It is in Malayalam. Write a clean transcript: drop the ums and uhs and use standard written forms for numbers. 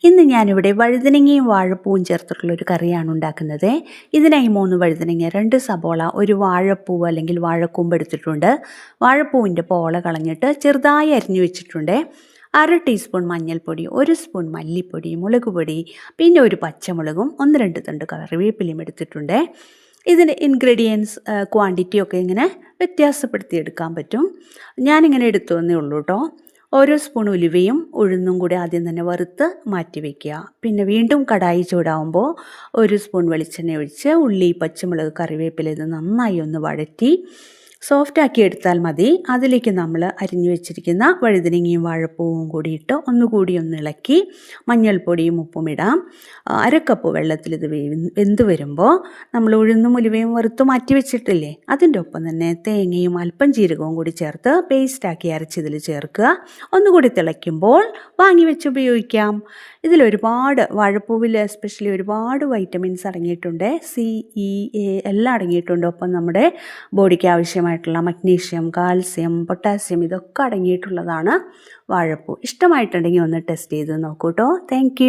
ഇന്ന് ഞാനിവിടെ വഴുതനങ്ങയും വാഴപ്പൂവും ചേർത്തിട്ടുള്ളൊരു കറിയാണ് ഉണ്ടാക്കുന്നത്. ഇതിനായി 3 വഴുതനങ്ങ, 2 സബോള, ഒരു വാഴപ്പൂവ് അല്ലെങ്കിൽ വാഴക്കൂമ്പ് എടുത്തിട്ടുണ്ട്. വാഴപ്പൂവിൻ്റെ പോള കളഞ്ഞിട്ട് ചെറുതായി അരിഞ്ഞു വെച്ചിട്ടുണ്ട്. 1/2 ടീസ്പൂൺ മഞ്ഞൾപ്പൊടി, 1 സ്പൂൺ മല്ലിപ്പൊടി, മുളക് പൊടി, പിന്നെ ഒരു പച്ചമുളകും 1-2 തണ്ട് കറിവേപ്പിലയും എടുത്തിട്ടുണ്ട്. ഇതിൻ്റെ ഇൻഗ്രീഡിയൻസ് ക്വാണ്ടിറ്റിയൊക്കെ ഇങ്ങനെ വ്യത്യാസപ്പെടുത്തി എടുക്കാൻ പറ്റും. ഞാനിങ്ങനെ എടുത്തു എന്നേ ഉള്ളൂ കേട്ടോ. 1 സ്പൂൺ ഉലുവയും ഉഴുന്നും കൂടി ആദ്യം തന്നെ വറുത്ത് മാറ്റി വയ്ക്കുക. പിന്നെ വീണ്ടും കടായി ചൂടാവുമ്പോൾ 1 സ്പൂൺ വെളിച്ചെണ്ണ ഒഴിച്ച് ഉള്ളി, പച്ചമുളക്, കറിവേപ്പില ഇത് നന്നായി ഒന്ന് വഴറ്റി സോഫ്റ്റാക്കി എടുത്താൽ മതി. അതിലേക്ക് നമ്മൾ അരിഞ്ഞു വെച്ചിരിക്കുന്ന വഴുതനങ്ങയും വാഴപ്പൂവും കൂടി ഇട്ട് ഒന്നുകൂടി ഒന്ന് ഇളക്കി മഞ്ഞൾപ്പൊടിയും ഉപ്പും ഇടാം. 1/2 കപ്പ് വെള്ളത്തിൽ ഇത് വെന്ത് വരുമ്പോൾ നമ്മൾ ഉഴുന്നും ഉലുവയും വറുത്ത് മാറ്റി വെച്ചിട്ടില്ലേ, അതിൻ്റെ ഒപ്പം തന്നെ തേങ്ങയും അല്പം ജീരകവും കൂടി ചേർത്ത് പേസ്റ്റാക്കി അരച്ചിതിൽ ചേർക്കുക. ഒന്നുകൂടി തിളയ്ക്കുമ്പോൾ വാങ്ങി വെച്ച് ഉപയോഗിക്കാം. ഇതിലൊരുപാട് വാഴപ്പൂവിൽ എസ്പെഷ്യലി ഒരുപാട് വൈറ്റമിൻസ് അടങ്ങിയിട്ടുണ്ട്. C, E, A എല്ലാം അടങ്ങിയിട്ടുണ്ട്. ഒപ്പം നമ്മുടെ ബോഡിക്ക് ആവശ്യമായിട്ടുള്ള മഗ്നീഷ്യം, കാൽസ്യം, പൊട്ടാസ്യം ഇതൊക്കെ അടങ്ങിയിട്ടുള്ളതാണ് വാഴപ്പൂ. ഇഷ്ടമായിട്ടുണ്ടെങ്കിൽ ഒന്ന് ടെസ്റ്റ് ചെയ്ത് നോക്കൂ കേട്ടോ. താങ്ക്